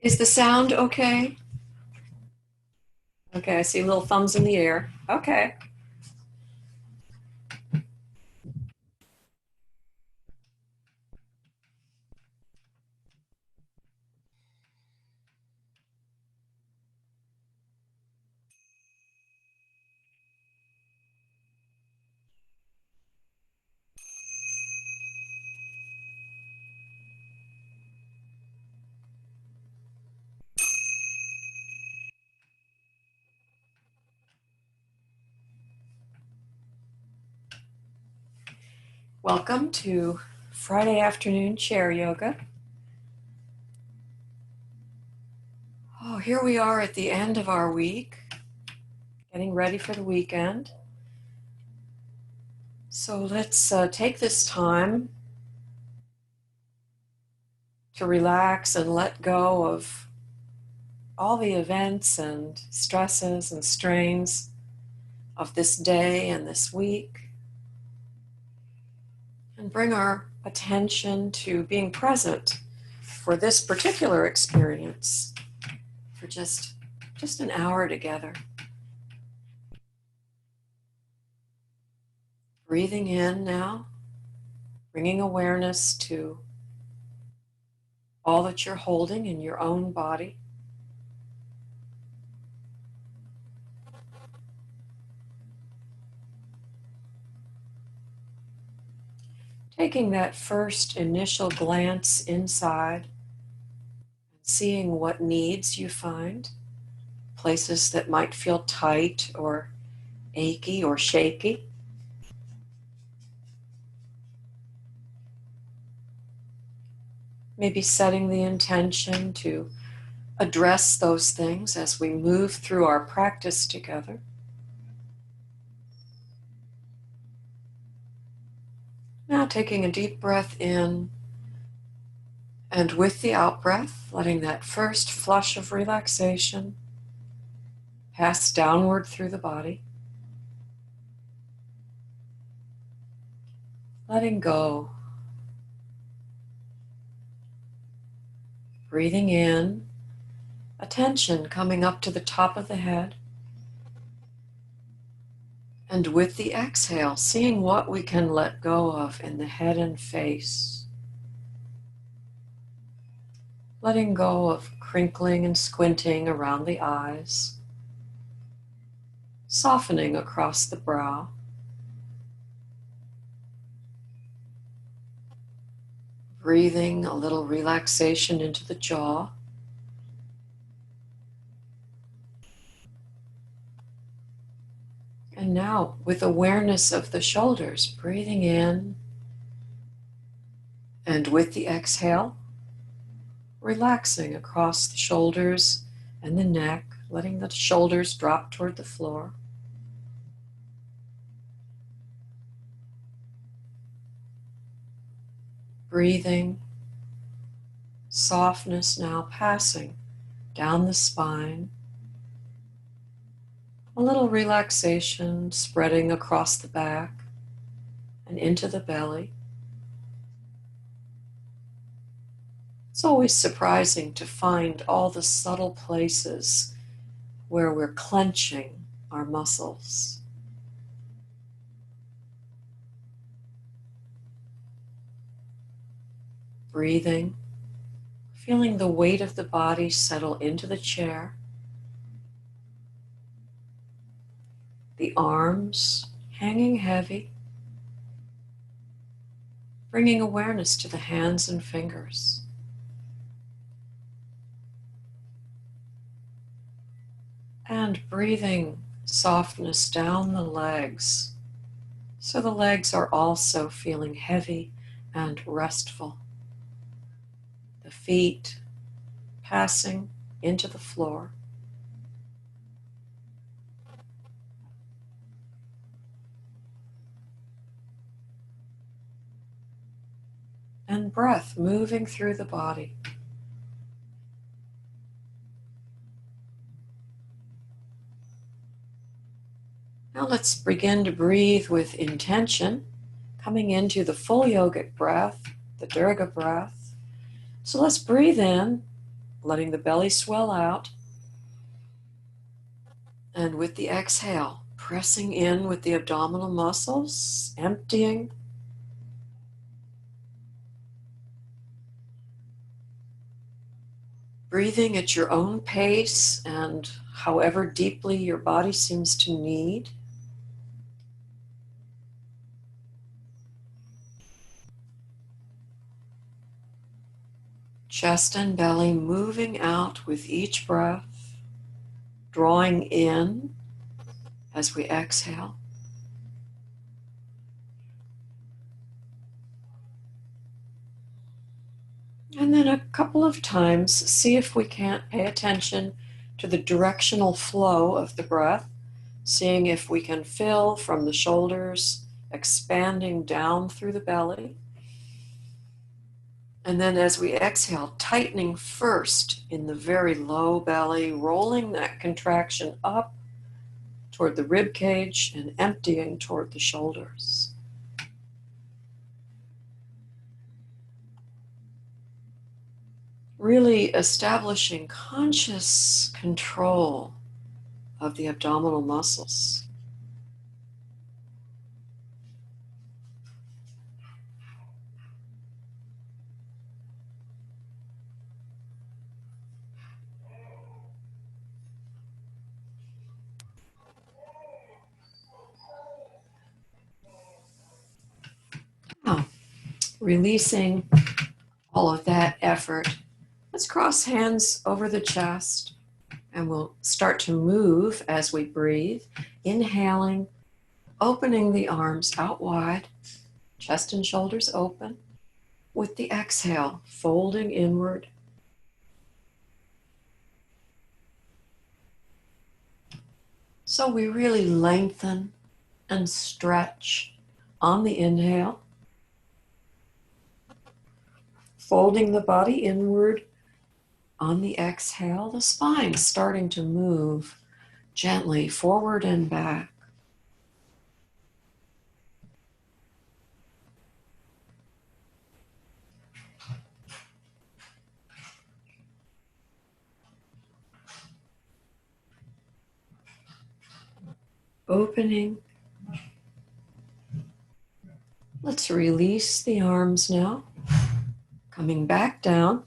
Is the sound okay? Okay, I see little thumbs in the air. Okay. Welcome to Friday afternoon chair yoga. Oh, here we are at the end of our week, getting ready for the weekend. So let's take this time to relax and let go of all the events and stresses and strains of this day and this week, and bring our attention to being present for this particular experience for just an hour together. Breathing in now, bringing awareness to all that you're holding in your own body. Taking that first initial glance inside, seeing what needs you find, places that might feel tight or achy or shaky. Maybe setting the intention to address those things as we move through our practice together. Now taking a deep breath in, and with the out breath, letting that first flush of relaxation pass downward through the body. Letting go. Breathing in, attention coming up to the top of the head. And with the exhale, seeing what we can let go of in the head and face. Letting go of crinkling and squinting around the eyes. Softening across the brow. Breathing a little relaxation into the jaw. And now, with awareness of the shoulders, breathing in, and with the exhale, relaxing across the shoulders and the neck, letting the shoulders drop toward the floor. Breathing, softness now passing down the spine. A little relaxation spreading across the back and into the belly. It's always surprising to find all the subtle places where we're clenching our muscles. Breathing, feeling the weight of the body settle into the chair. The arms hanging heavy, bringing awareness to the hands and fingers. And breathing softness down the legs, so the legs are also feeling heavy and restful. The feet passing into the floor. And breath moving through the body. Now let's begin to breathe with intention, coming into the full yogic breath, the Dirga breath. So let's breathe in letting the belly swell out. And with the exhale, pressing in with the abdominal muscles, emptying. Breathing at your own pace and however deeply your body seems to need. Chest and belly moving out with each breath, drawing in as we exhale. And then a couple of times, see if we can't pay attention to the directional flow of the breath, seeing if we can fill from the shoulders, expanding down through the belly. And then as we exhale, tightening first in the very low belly, rolling that contraction up toward the rib cage and emptying toward the shoulders. Really establishing conscious control of the abdominal muscles. Now, releasing all of that effort, let's cross hands over the chest and we'll start to move as we breathe, inhaling, opening the arms out wide, chest and shoulders open. With the exhale, folding inward. So we really lengthen and stretch on the inhale, folding the body inward. On the exhale, the spine starting to move gently forward and back. Opening. Let's release the arms now, coming back down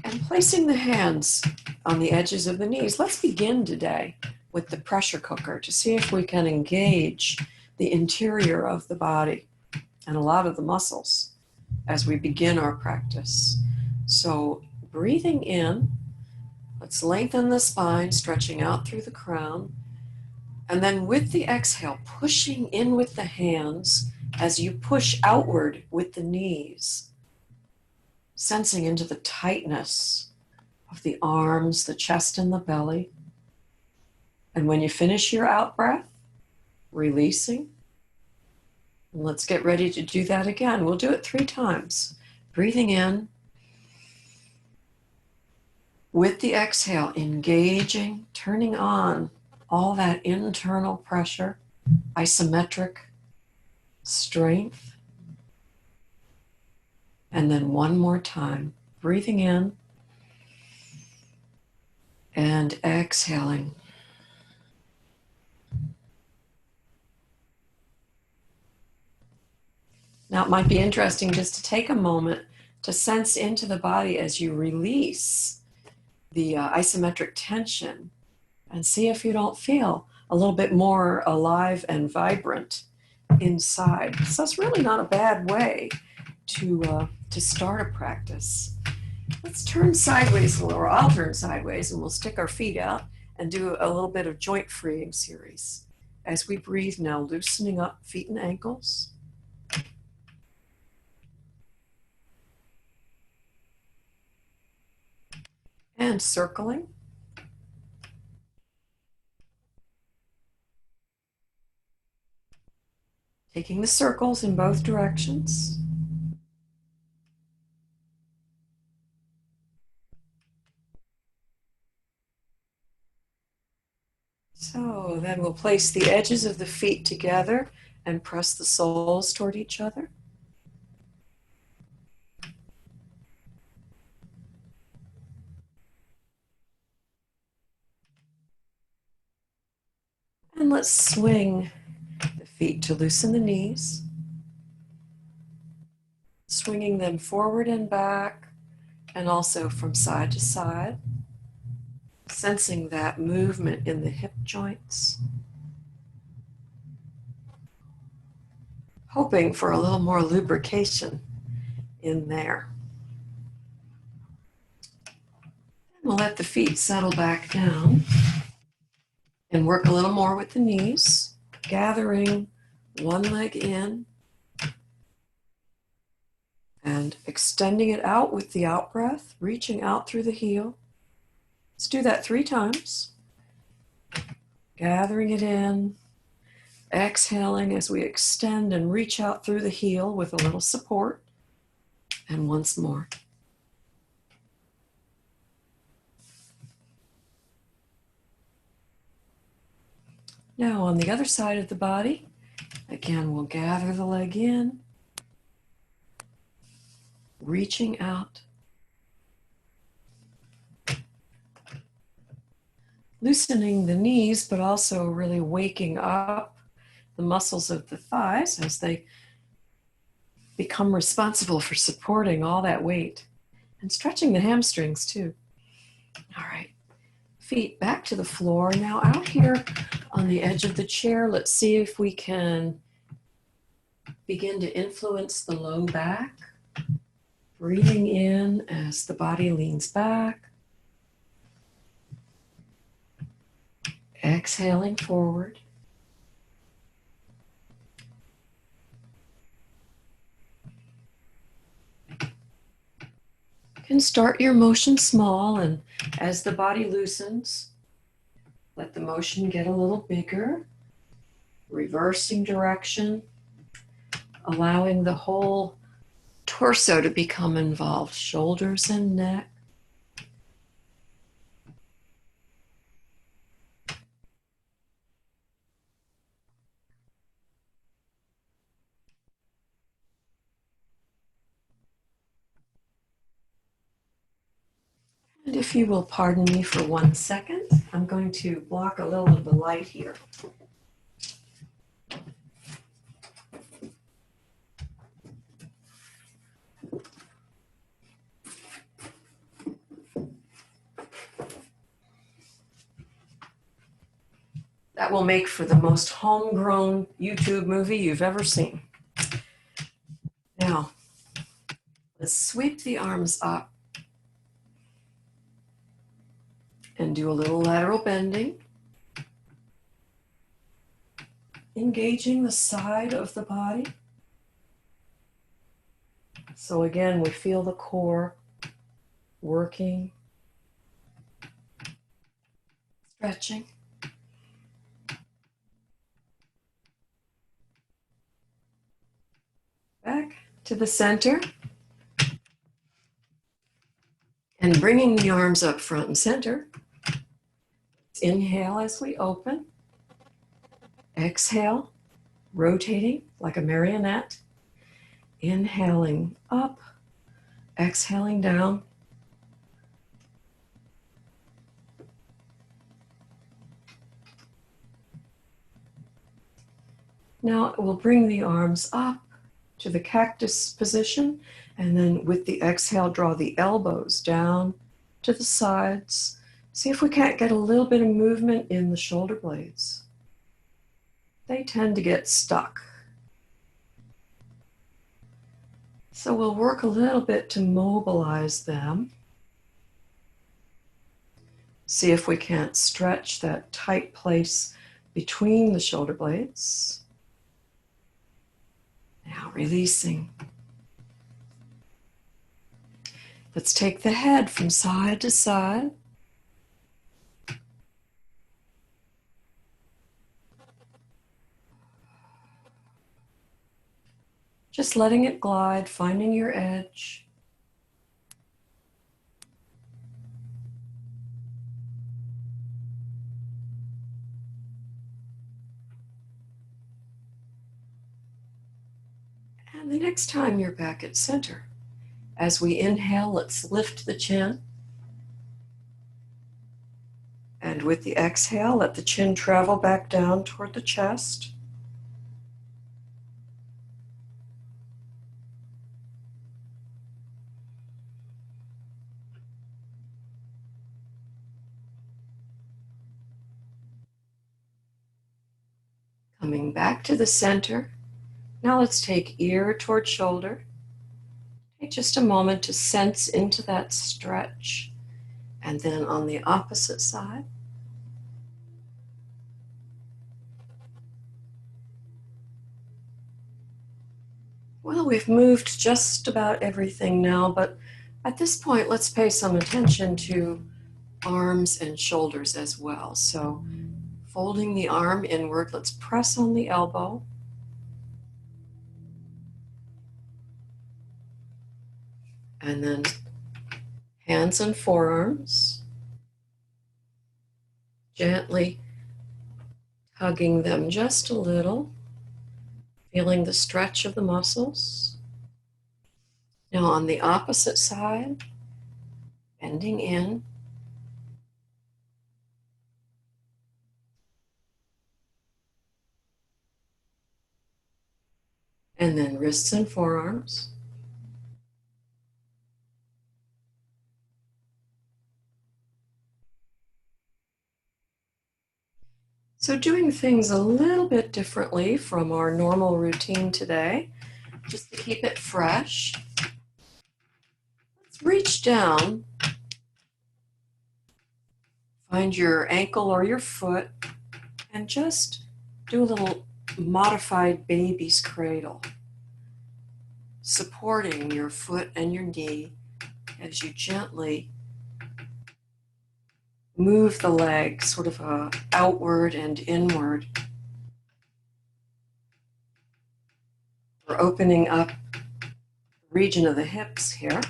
and placing the hands on the edges of the knees. Let's begin today with the pressure cooker to see if we can engage the interior of the body and a lot of the muscles as we begin our practice. So breathing in, let's lengthen the spine, stretching out through the crown. And then with the exhale, pushing in with the hands as you push outward with the knees, sensing into the tightness of the arms, the chest, and the belly. And when you finish your out breath, releasing. And let's get ready to do that again. We'll do it 3 times. Breathing in. With the exhale, engaging, turning on all that internal pressure, isometric strength. And then one more time, breathing in and exhaling. Now it might be interesting just to take a moment to sense into the body as you release the isometric tension and see if you don't feel a little bit more alive and vibrant inside. So it's really not a bad way to start a practice. Let's turn sideways, or I'll turn sideways, and we'll stick our feet out and do a little bit of joint freeing series. As we breathe now, loosening up feet and ankles. And circling. Taking the circles in both directions. So then we'll place the edges of the feet together and press the soles toward each other. let's swing the feet to loosen the knees, swinging them forward and back, and also from side to side, sensing that movement in the hip joints, hoping for a little more lubrication in there. We'll let the feet settle back down and work a little more with the knees, gathering one leg in and extending it out with the out breath, reaching out through the heel. Let's do that 3 times. Gathering it in, exhaling as we extend and reach out through the heel with a little support. And once more. Now on the other side of the body, again, we'll gather the leg in, reaching out, loosening the knees, but also really waking up the muscles of the thighs as they become responsible for supporting all that weight and stretching the hamstrings too. All right, feet back to the floor. Now out here on the edge of the chair, let's see if we can begin to influence the low back. Breathing in as the body leans back. Exhaling forward. You can start your motion small, and as the body loosens, let the motion get a little bigger, reversing direction, allowing the whole torso to become involved, shoulders and neck. And if you will pardon me for 1 second, I'm going to block a little of the light here. That will make for the most homegrown YouTube movie you've ever seen. Now, let's sweep the arms up and do a little lateral bending, engaging the side of the body. So again, we feel the core working, stretching. Back to the center. And bringing the arms up front and center. Inhale as we open. Exhale, rotating like a marionette. Inhaling up, exhaling down. Now we'll bring the arms up to the cactus position, and then with the exhale, draw the elbows down to the sides. See if we can't get a little bit of movement in the shoulder blades. They tend to get stuck. So we'll work a little bit to mobilize them. See if we can't stretch that tight place between the shoulder blades. Now releasing. Let's take the head from side to side. Just letting it glide, finding your edge. And the next time you're back at center, as we inhale, let's lift the chin. And And with the exhale, let the chin travel back down toward the chest. Coming back to the center. Now let's take ear toward shoulder. Take just a moment to sense into that stretch. And then on the opposite side. Well, we've moved just about everything now, but at this point, let's pay some attention to arms and shoulders as well. So folding the arm inward, let's press on the elbow. And then hands and forearms. Gently hugging them just a little, feeling the stretch of the muscles. Now on the opposite side, bending in. And then wrists and forearms. So doing things a little bit differently from our normal routine today, just to keep it fresh. Let's reach down, find your ankle or your foot, and just do a little modified baby's cradle, supporting your foot and your knee as you gently move the leg sort of outward and inward. We're opening up the region of the hips here,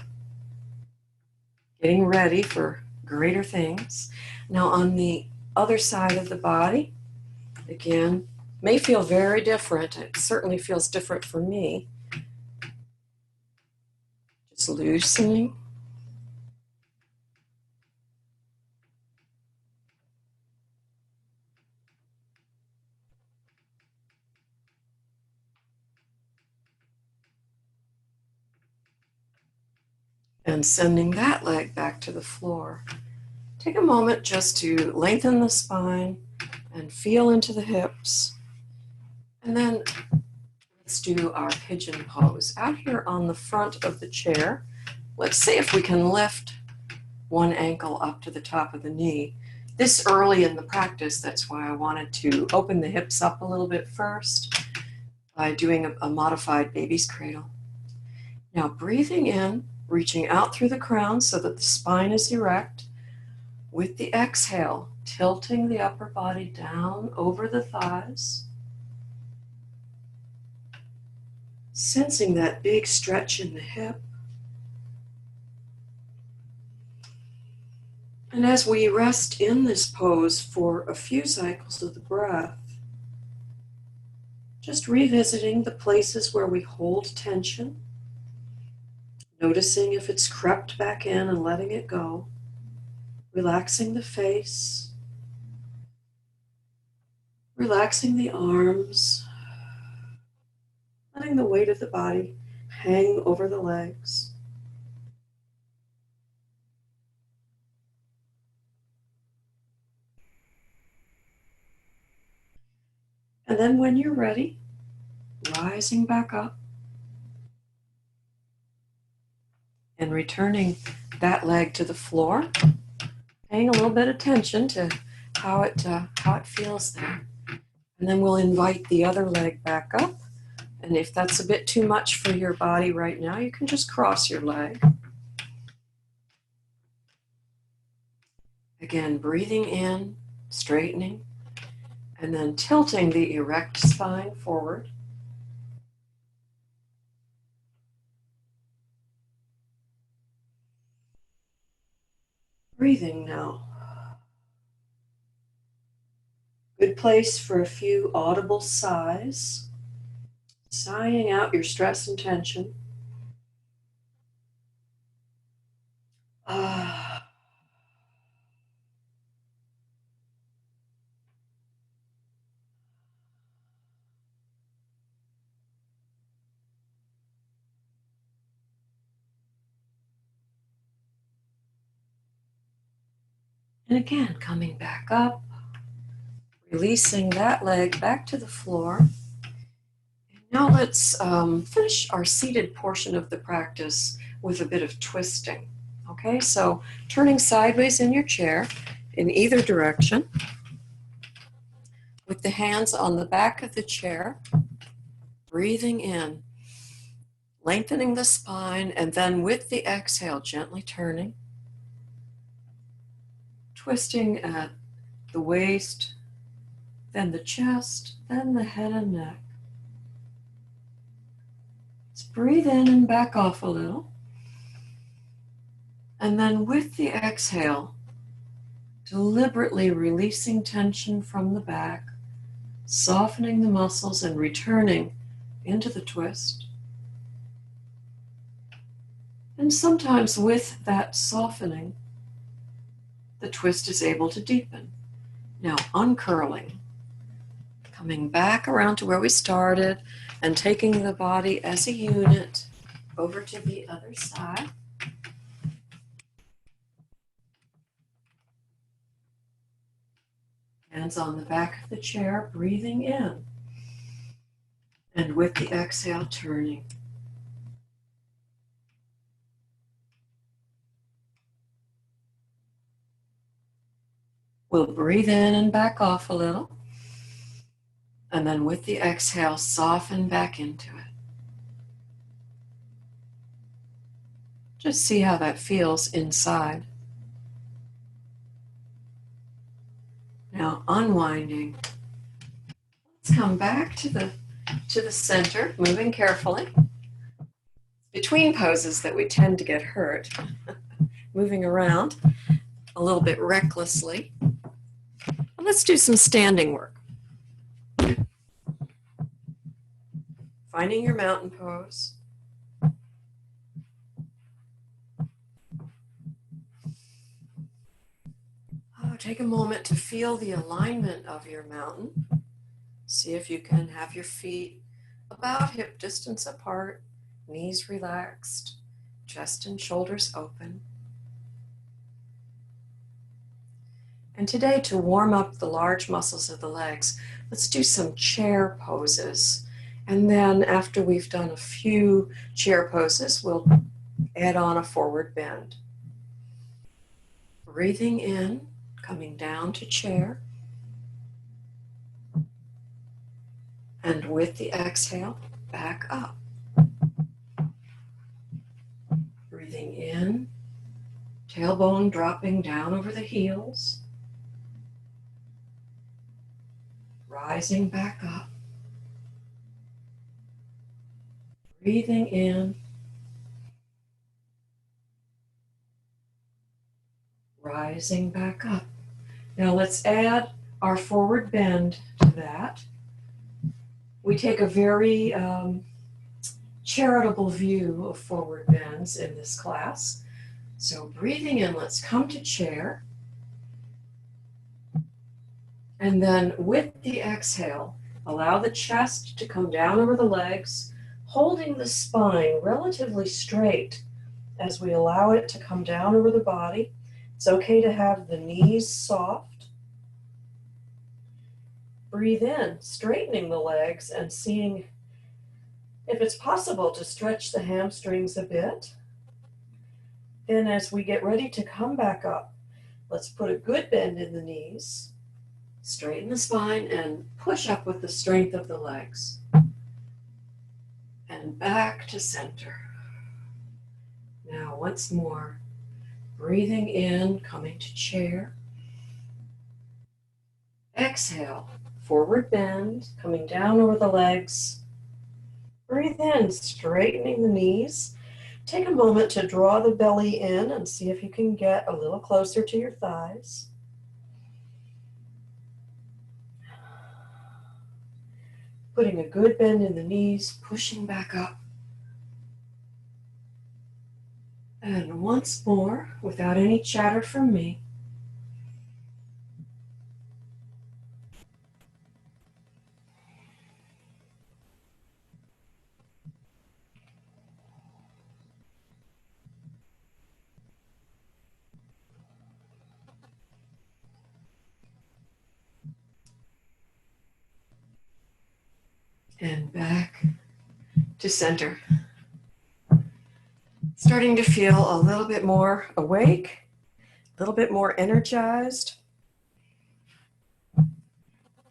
getting ready for greater things. Now on the other side of the body, again, may feel very different. It certainly feels different for me. Just loosening. And sending that leg back to the floor. Take a moment just to lengthen the spine and feel into the hips. And then let's do our pigeon pose. Out here on the front of the chair, let's see if we can lift one ankle up to the top of the knee. This early in the practice, that's why I wanted to open the hips up a little bit first by doing a modified baby's cradle. Now breathing in, reaching out through the crown so that the spine is erect. With the exhale, tilting the upper body down over the thighs. Sensing that big stretch in the hip. And as we rest in this pose for a few cycles of the breath, just revisiting the places where we hold tension, noticing if it's crept back in and letting it go, relaxing the face, relaxing the arms, letting the weight of the body hang over the legs. And then when you're ready, rising back up and returning that leg to the floor, paying a little bit of attention to how it feels there. And then we'll invite the other leg back up. And if that's a bit too much for your body right now, you can just cross your leg. Again, breathing in, straightening, and then tilting the erect spine forward. Breathing now. Good place for a few audible sighs. Sighing out your stress and tension. And again, coming back up, releasing that leg back to the floor. Now let's finish our seated portion of the practice with a bit of twisting. Okay, so turning sideways in your chair in either direction with the hands on the back of the chair, breathing in, lengthening the spine, and then with the exhale, gently turning, twisting at the waist, then the chest, then the head and neck. Let's breathe in and back off a little. And then with the exhale, deliberately releasing tension from the back, softening the muscles and returning into the twist. And sometimes with that softening, the twist is able to deepen. Now uncurling, coming back around to where we started and taking the body as a unit over to the other side. Hands on the back of the chair, breathing in. And with the exhale, turning. We'll breathe in and back off a little. And then with the exhale, soften back into it. Just see how that feels inside. Now unwinding. Let's come back to the center, moving carefully. Between poses that we tend to get hurt, moving around a little bit recklessly. Let's do some standing work. Finding your mountain pose. Take a moment to feel the alignment of your mountain. See if you can have your feet about hip distance apart, knees relaxed, chest and shoulders open. And today, to warm up the large muscles of the legs, let's do some chair poses. And then after we've done a few chair poses, we'll add on a forward bend. Breathing in, coming down to chair. And with the exhale, back up. Breathing in, tailbone dropping down over the heels. Rising back up. Breathing in. Rising back up. Now let's add our forward bend to that. We take a very charitable view of forward bends in this class. So breathing in, let's come to chair. And then with the exhale, allow the chest to come down over the legs, holding the spine relatively straight as we allow it to come down over the body. It's okay to have the knees soft. Breathe in, straightening the legs and seeing if it's possible to stretch the hamstrings a bit. Then as we get ready to come back up, let's put a good bend in the knees, straighten the spine, and push up with the strength of the legs. And back to center. Now once more, breathing in, coming to chair. Exhale, forward bend, coming down over the legs. Breathe in, straightening the knees. Take a moment to draw the belly in and see if you can get a little closer to your thighs. Putting a good bend in the knees, pushing back up. And once more, without any chatter from me, and back to center. Starting to feel a little bit more awake, a little bit more energized.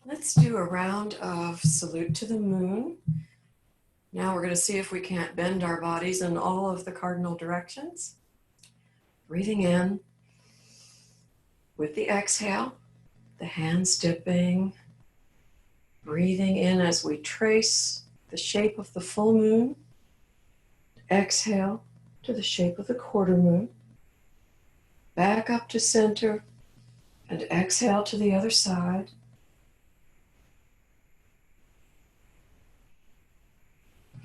Let's do a round of salute to the moon. Now we're going to see if we can't bend our bodies in all of the cardinal directions. Breathing in with the exhale, the hands dipping. Breathing in as we trace the shape of the full moon. Exhale to the shape of the quarter moon. Back up to center and exhale to the other side.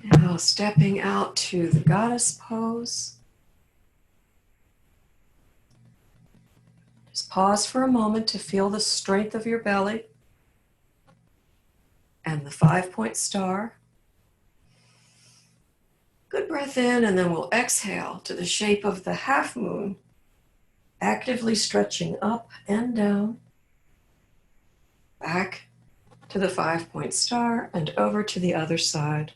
Now stepping out to the goddess pose. Just pause for a moment to feel the strength of your belly and the 5-point star. Good breath in, and then we'll exhale to the shape of the half moon, actively stretching up and down, back to the 5-point star and over to the other side.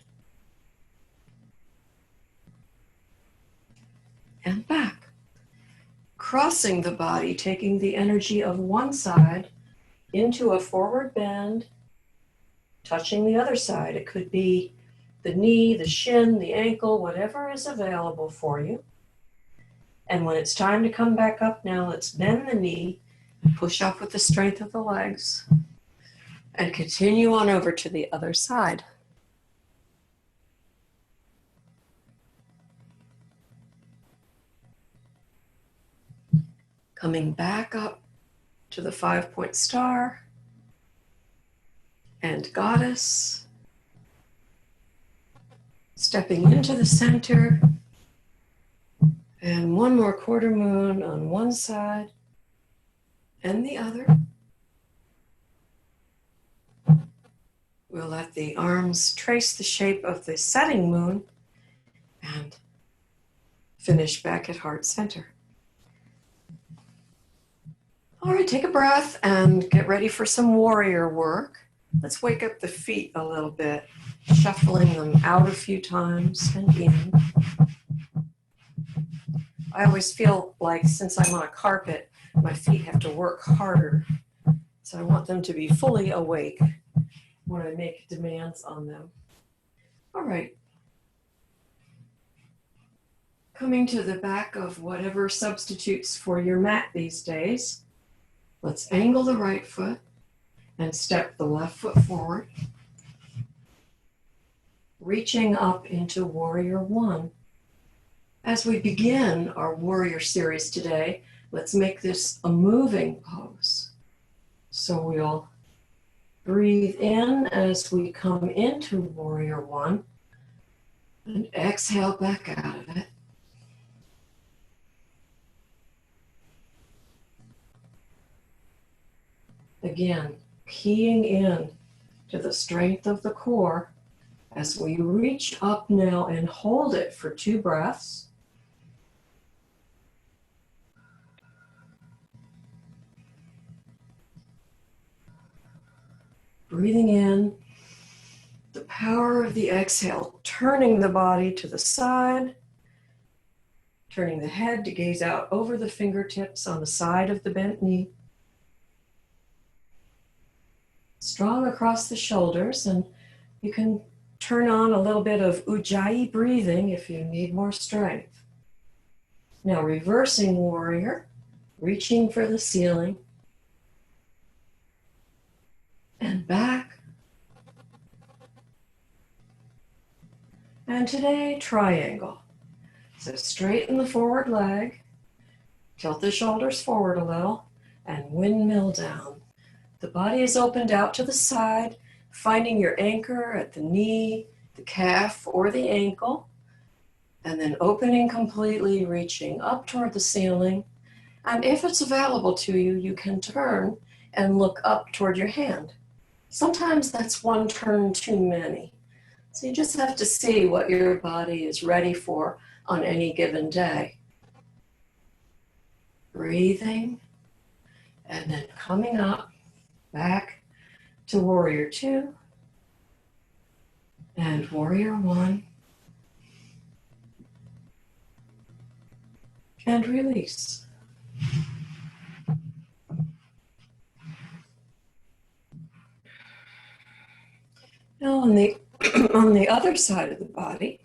And back. Crossing the body, taking the energy of one side into a forward bend, touching the other side. It could be the knee, the shin, the ankle, whatever is available for you. And when it's time to come back up now, let's bend the knee, push up with the strength of the legs, and continue on over to the other side. Coming back up to the 5-point star and goddess. Stepping into the center. And one more quarter moon on one side and the other. We'll let the arms trace the shape of the setting moon and finish back at heart center. All right, take a breath and get ready for some warrior work. Let's wake up the feet a little bit, shuffling them out a few times and in. I always feel like since I'm on a carpet, my feet have to work harder. So I want them to be fully awake when I make demands on them. All right. Coming to the back of whatever substitutes for your mat these days, let's angle the right foot and step the left foot forward, reaching up into Warrior One. As we begin our warrior series today, let's make this a moving pose. So we'll breathe in as we come into Warrior One and exhale back out of it. Again, keying in to the strength of the core as we reach up now and hold it for 2 breaths. Breathing in, the power of the exhale, turning the body to the side, turning the head to gaze out over the fingertips on the side of the bent knee. Strong across the shoulders, and you can turn on a little bit of Ujjayi breathing if you need more strength. Now reversing warrior, reaching for the ceiling, and back. And today, triangle. So straighten the forward leg, tilt the shoulders forward a little, and windmill down. The body is opened out to the side, finding your anchor at the knee, the calf, or the ankle, and then opening completely, reaching up toward the ceiling. And if it's available to you, you can turn and look up toward your hand. Sometimes that's one turn too many. So you just have to see what your body is ready for on any given day. Breathing, and then coming up, back to Warrior Two. And warrior one. And release. Now on the, on the other side of the body,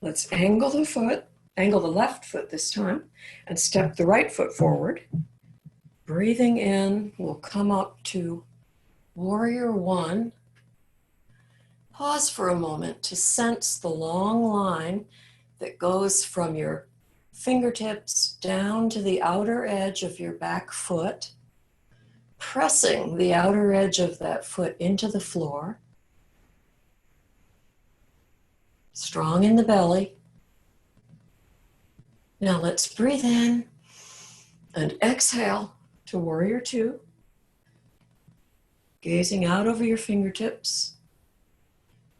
let's angle the foot, angle the left foot this time, and step the right foot forward. Breathing in, we'll come up to warrior one. Pause for a moment to sense the long line that goes from your fingertips down to the outer edge of your back foot, pressing the outer edge of that foot into the floor. Strong in the belly. Now let's breathe in and exhale to warrior two. Gazing out over your fingertips.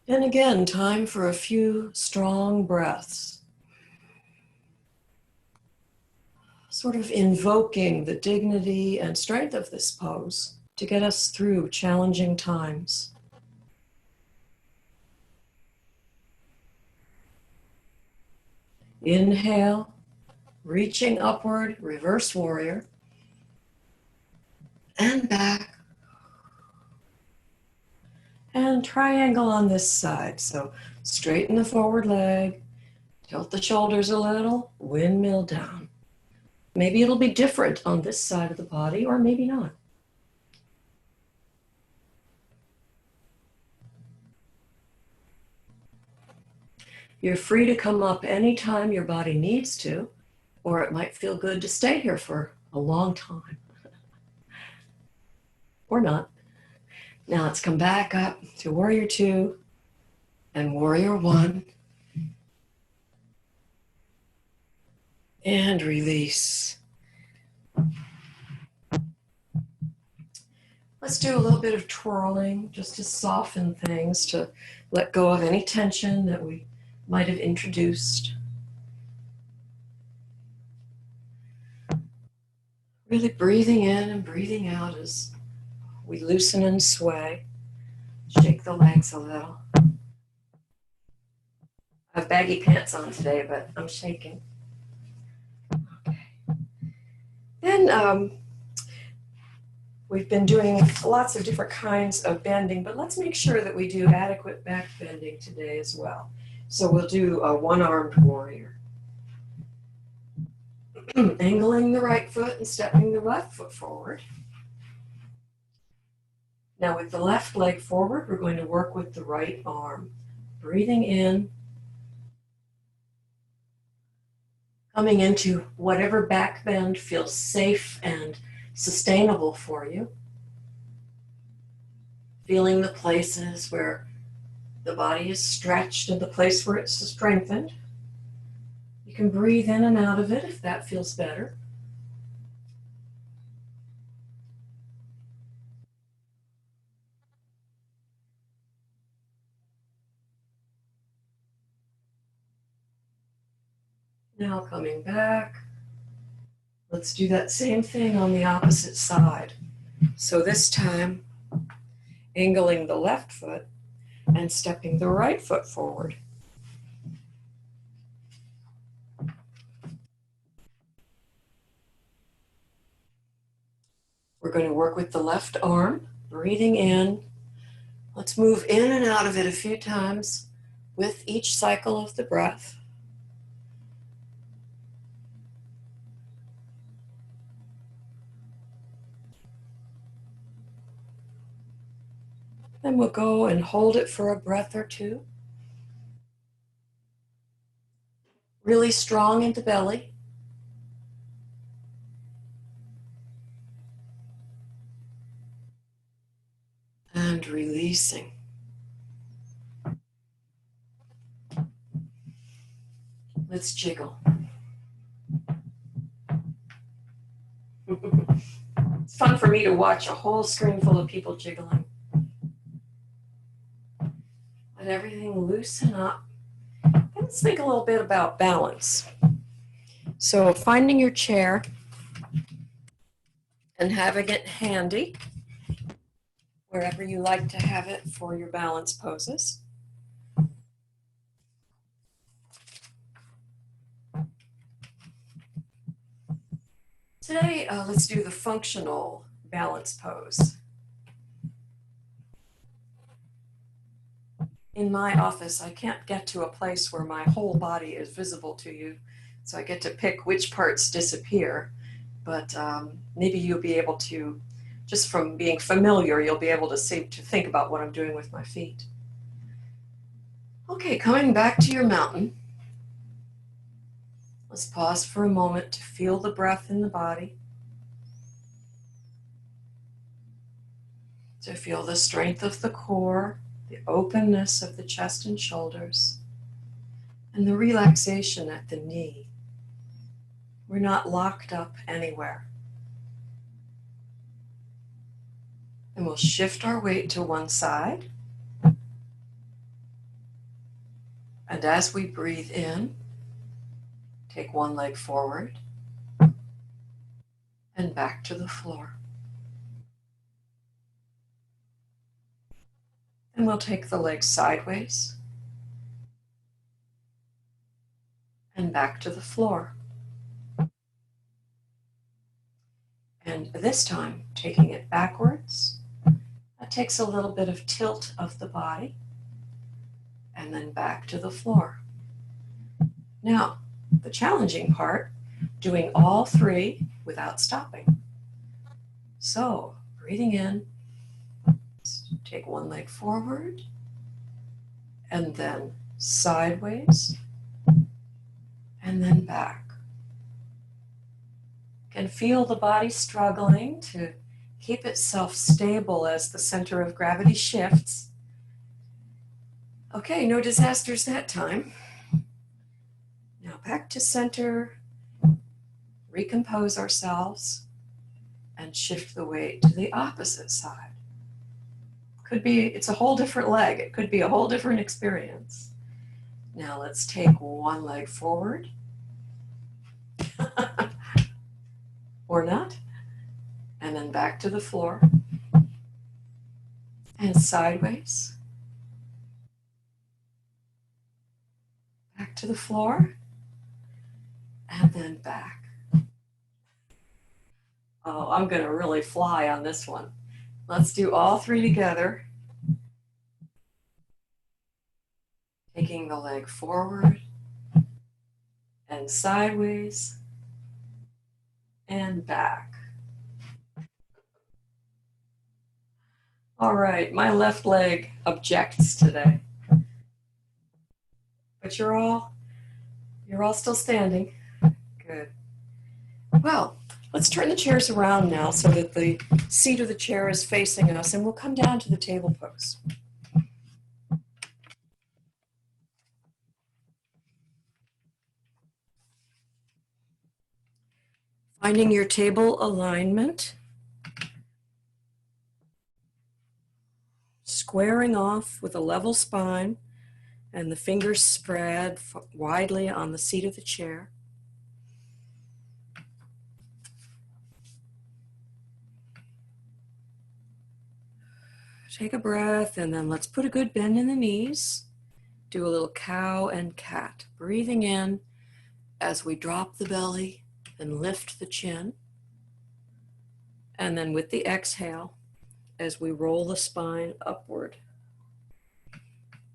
And again, time for a few strong breaths. Sort of invoking the dignity and strength of this pose to get us through challenging times. Inhale, reaching upward, reverse warrior. And back. And triangle on this side. So straighten the forward leg, tilt the shoulders a little, windmill down. Maybe it'll be different on this side of the body, or maybe not. You're free to come up anytime your body needs to, or it might feel good to stay here for a long time. Or not. Now let's come back up to warrior two and warrior one. And release. Let's do a little bit of twirling just to soften things, to let go of any tension that we might have introduced. Really breathing in and breathing out as we loosen and sway. Shake the legs a little. I have baggy pants on today, but I'm shaking. Okay. Then we've been doing lots of different kinds of bending, but let's make sure that we do adequate back bending today as well. So we'll do a one-armed warrior. Angling the right foot and stepping the left foot forward. Now with the left leg forward, we're going to work with the right arm. Breathing in. Coming into whatever back bend feels safe and sustainable for you. Feeling the places where the body is stretched and the place where it's strengthened. You can breathe in and out of it if that feels better. Now coming back, let's do that same thing on the opposite side. So this time, angling the left foot and stepping the right foot forward. We're going to work with the left arm, breathing in. Let's move in and out of it a few times with each cycle of the breath. Then we'll go and hold it for a breath or two. Really strong in the belly. And releasing. Let's jiggle. It's fun for me to watch a whole screen full of people jiggling. Let everything loosen up. And let's think a little bit about balance. So finding your chair and having it handy. wherever you like to have it for your balance poses. Today, let's do the functional balance pose. In my office, I can't get to a place where my whole body is visible to you, so I get to pick which parts disappear. But maybe you'll be able to, just from being familiar, you'll be able to think about what I'm doing with my feet. Okay, coming back to your mountain. Let's pause for a moment to feel the breath in the body, to feel the strength of the core, the openness of the chest and shoulders, and the relaxation at the knee. We're not locked up anywhere. And we'll shift our weight to one side. And as we breathe in, take one leg forward and back to the floor. And we'll take the leg sideways and back to the floor. And this time, taking it backwards, that takes a little bit of tilt of the body, and then back to the floor. Now, the challenging part, doing all three without stopping. So, breathing in, take one leg forward, and then sideways, and then back. Can feel the body struggling to keep itself stable as the center of gravity shifts. Okay, no disasters that time. Now back to center, recompose ourselves, and shift the weight to the opposite side. It's a whole different leg. It could be a whole different experience. Now let's take one leg forward. Or not. And then back to the floor. And sideways. Back to the floor. And then back. Oh, I'm going to really fly on this one. Let's do all three together. Taking the leg forward and sideways and back. All right, my left leg objects today. But you're all still standing. Good. Well, let's turn the chairs around now so that the seat of the chair is facing us, and we'll come down to the table pose. Finding your table alignment. Squaring off with a level spine and the fingers spread widely on the seat of the chair. Take a breath, and then let's put a good bend in the knees. Do a little cow and cat. Breathing in as we drop the belly and lift the chin. And then with the exhale, as we roll the spine upward,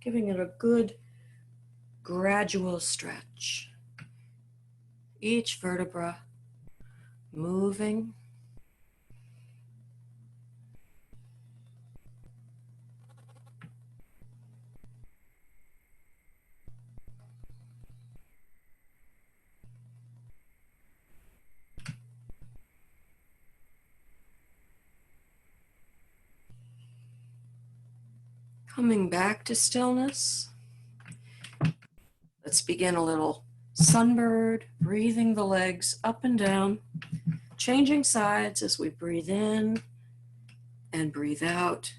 giving it a good gradual stretch. Each vertebra moving. Coming back to stillness. Let's begin a little sunbird, breathing the legs up and down, changing sides as we breathe in and breathe out.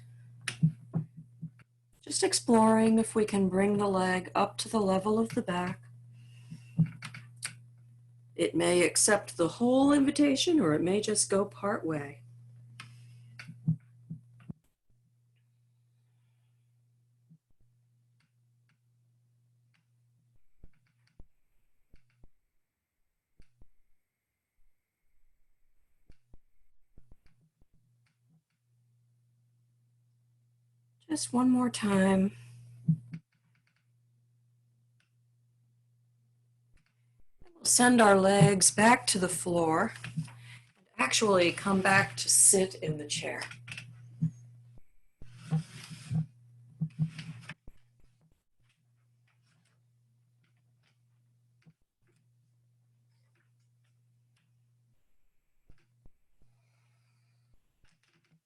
Just exploring if we can bring the leg up to the level of the back. It may accept the whole invitation, or it may just go part way. Just one more time. We'll send our legs back to the floor and actually come back to sit in the chair.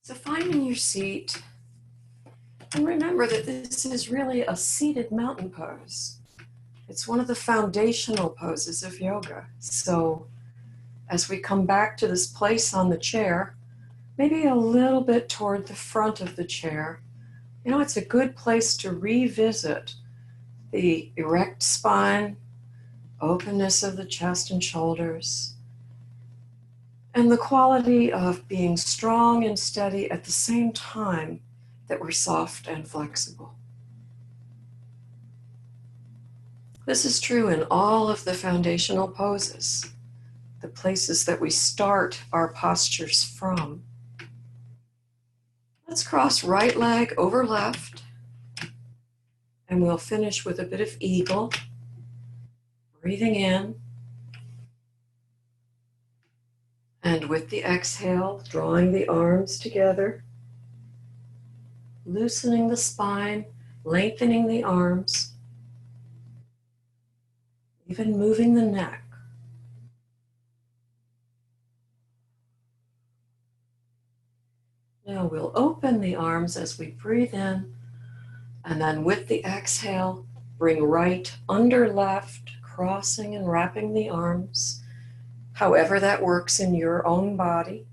So finding your seat, and remember that this is really a seated mountain pose. It's one of the foundational poses of yoga. So as we come back to this place on the chair, maybe a little bit toward the front of the chair, you know, it's a good place to revisit the erect spine, openness of the chest and shoulders, and the quality of being strong and steady at the same time that we're soft and flexible. This is true in all of the foundational poses, the places that we start our postures from. Let's cross right leg over left, and we'll finish with a bit of eagle, breathing in, and with the exhale, drawing the arms together, loosening the spine, lengthening the arms, even moving the neck. Now we'll open the arms as we breathe in, and then with the exhale, bring right under left, crossing and wrapping the arms, however that works in your own body.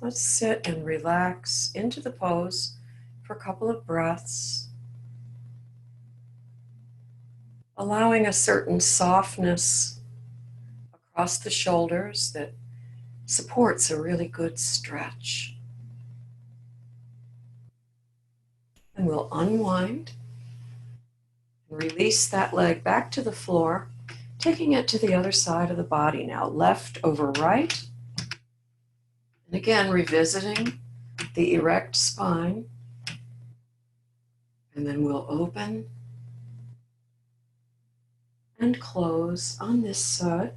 Let's sit and relax into the pose for a couple of breaths, allowing a certain softness across the shoulders that supports a really good stretch. And we'll unwind and release that leg back to the floor, taking it to the other side of the body now, left over right. And again, revisiting the erect spine. And then we'll open and close on this side.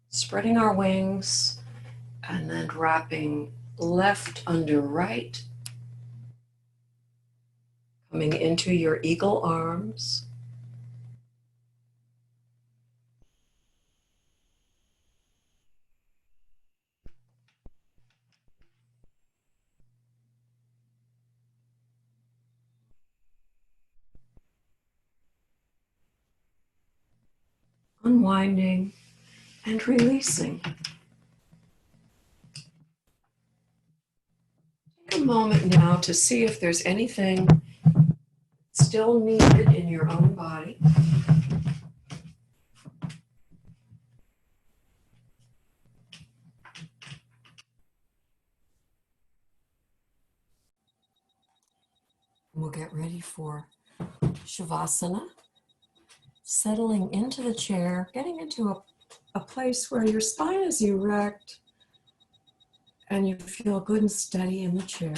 Spreading our wings and then wrapping left under right, coming into your eagle arms. Unwinding and releasing. Take a moment now to see if there's anything still needed in your own body. We'll get ready for Shavasana, settling into the chair, getting into a place where your spine is erect and you feel good and steady in the chair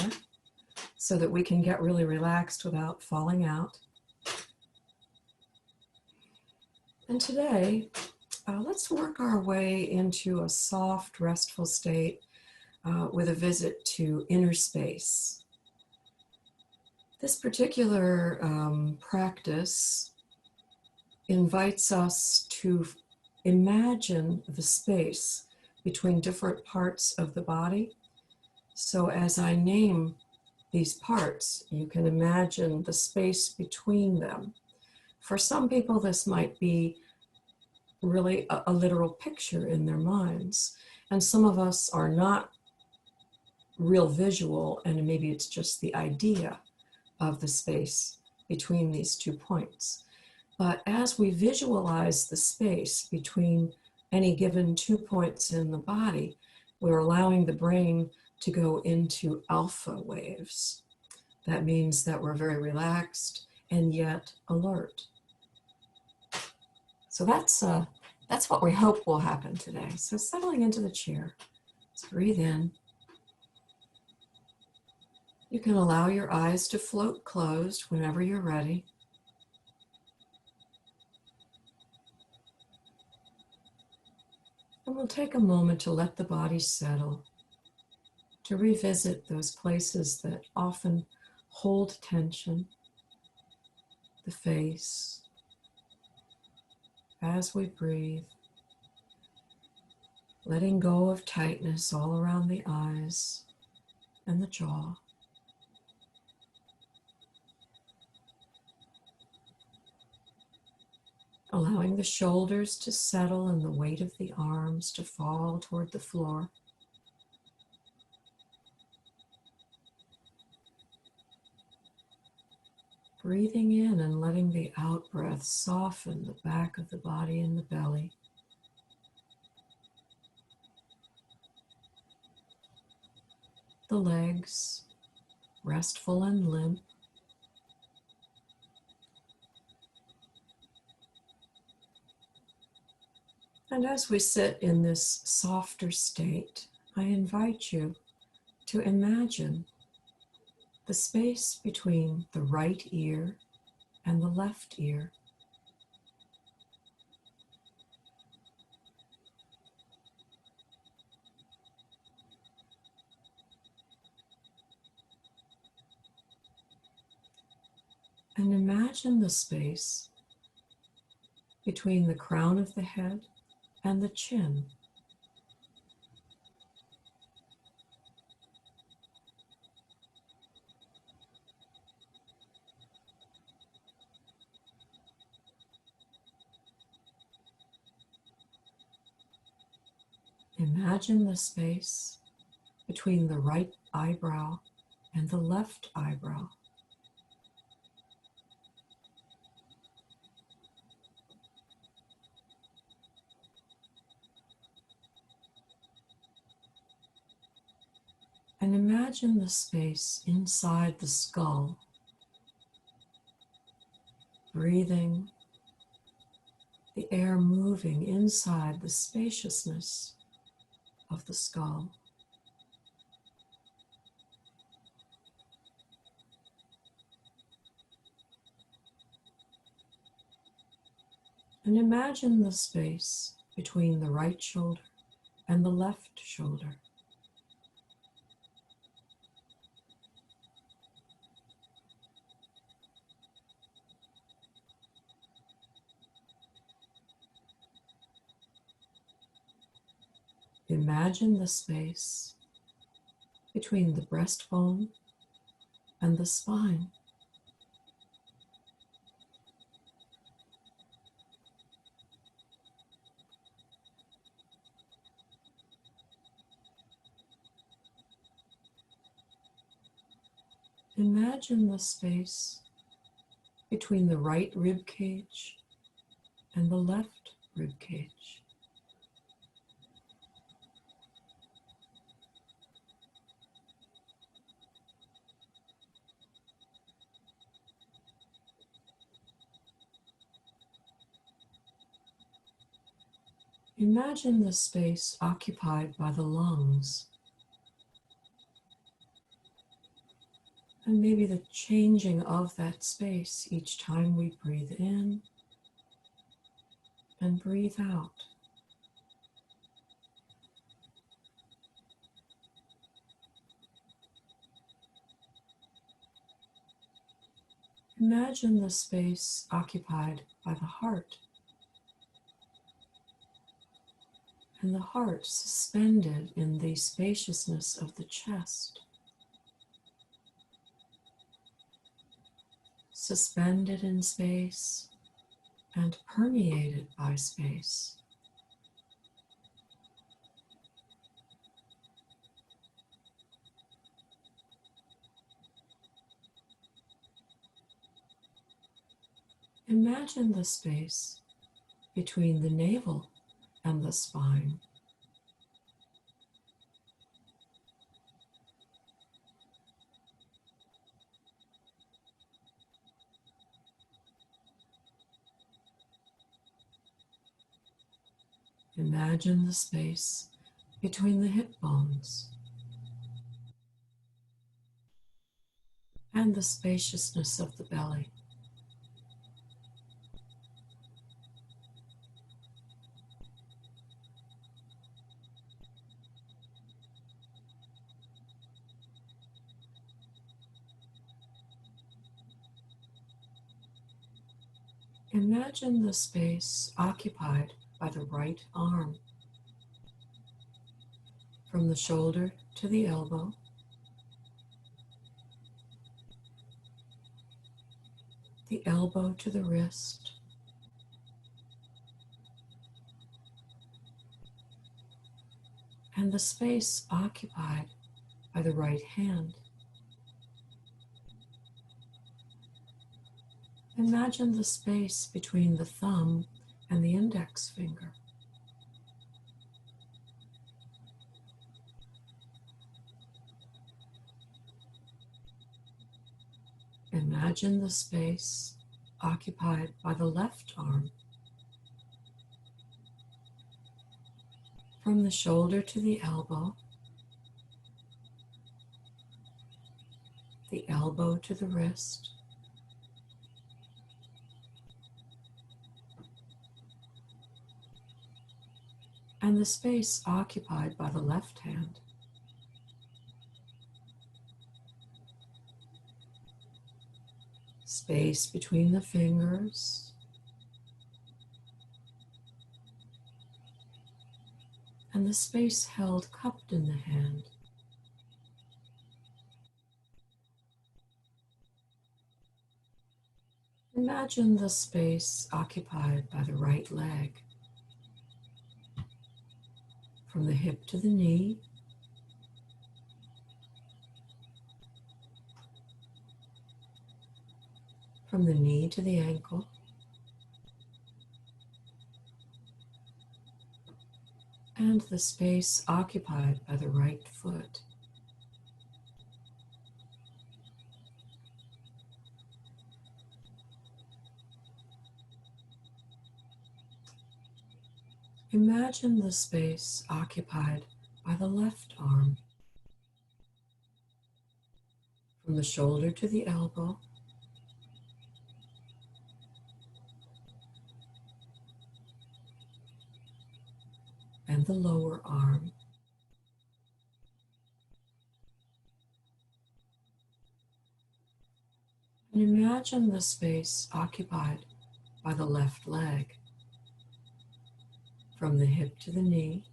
so that we can get really relaxed without falling out. And today, let's work our way into a soft, restful state with a visit to inner space. This particular practice invites us to imagine the space between different parts of the body. So as I name these parts, you can imagine the space between them. For some people, this might be really a literal picture in their minds. And some of us are not real visual, and maybe it's just the idea of the space between these 2 points. But as we visualize the space between any given 2 points in the body, we're allowing the brain to go into alpha waves. That means that we're very relaxed and yet alert. So that's what we hope will happen today. So settling into the chair, let's breathe in. You can allow your eyes to float closed whenever you're ready. And we'll take a moment to let the body settle, to revisit those places that often hold tension, the face, as we breathe, letting go of tightness all around the eyes and the jaw. Allowing the shoulders to settle and the weight of the arms to fall toward the floor. Breathing in and letting the out-breath soften the back of the body and the belly. The legs, restful and limp. And as we sit in this softer state, I invite you to imagine the space between the right ear and the left ear. And imagine the space between the crown of the head and the chin. Imagine the space between the right eyebrow and the left eyebrow. And imagine the space inside the skull, breathing, the air moving inside the spaciousness of the skull. And imagine the space between the right shoulder and the left shoulder. Imagine the space between the breastbone and the spine. Imagine the space between the right rib cage and the left rib cage. Imagine the space occupied by the lungs, and maybe the changing of that space each time we breathe in and breathe out. Imagine the space occupied by the heart, and the heart suspended in the spaciousness of the chest, suspended in space and permeated by space. Imagine the space between the navel and the spine. Imagine the space between the hip bones and the spaciousness of the belly. Imagine the space occupied by the right arm, from the shoulder to the elbow, the elbow to the wrist, and the space occupied by the right hand. Imagine the space between the thumb and the index finger. Imagine the space occupied by the left arm, from the shoulder to the elbow to the wrist, and the space occupied by the left hand. Space between the fingers, and the space held cupped in the hand. Imagine the space occupied by the right leg, from the hip to the knee, from the knee to the ankle, and the space occupied by the right foot. Imagine the space occupied by the left arm, from the shoulder to the elbow, and the lower arm, and imagine the space occupied by the left leg, from the hip to the knee,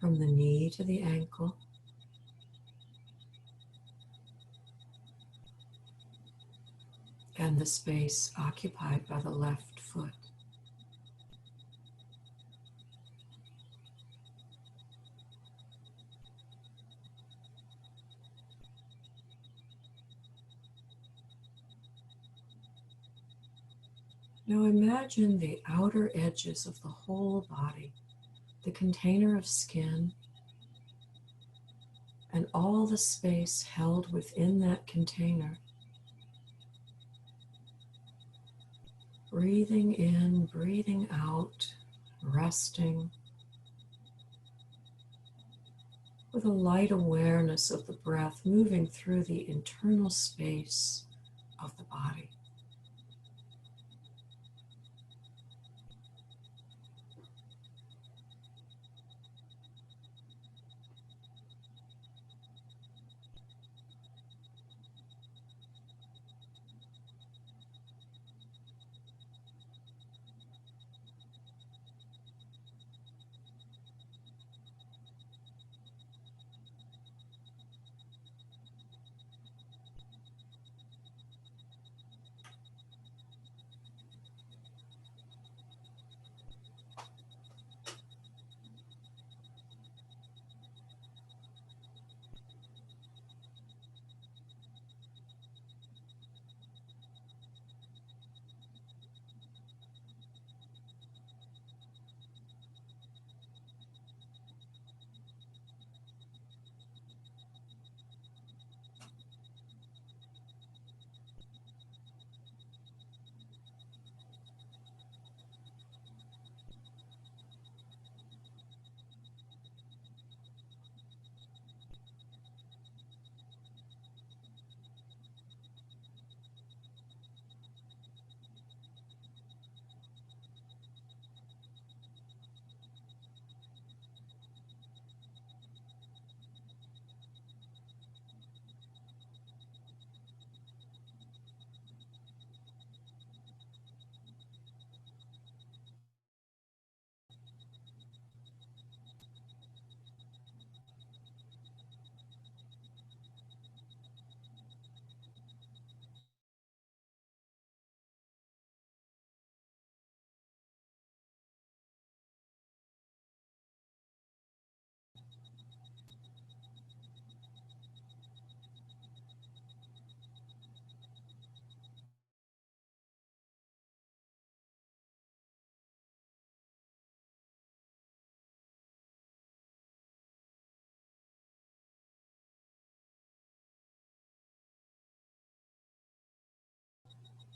from the knee to the ankle, and the space occupied by the left foot. Now imagine the outer edges of the whole body, the container of skin, and all the space held within that container. Breathing in, breathing out, resting, with a light awareness of the breath moving through the internal space of the body.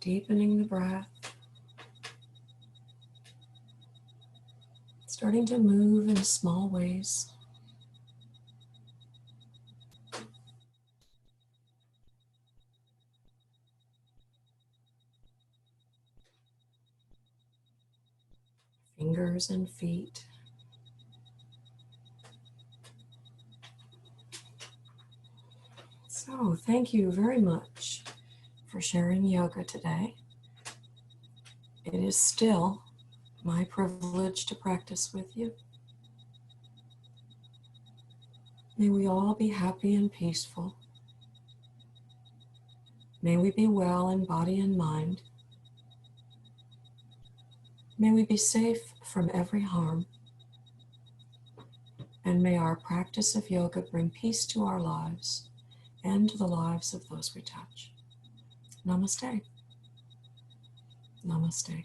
deepening the breath, starting to move in small ways. Fingers and feet. So, thank you very much for sharing yoga today. It is still my privilege to practice with you. May we all be happy and peaceful. May we be well in body and mind. May we be safe from every harm. And may our practice of yoga bring peace to our lives and to the lives of those we touch. Namaste. Namaste.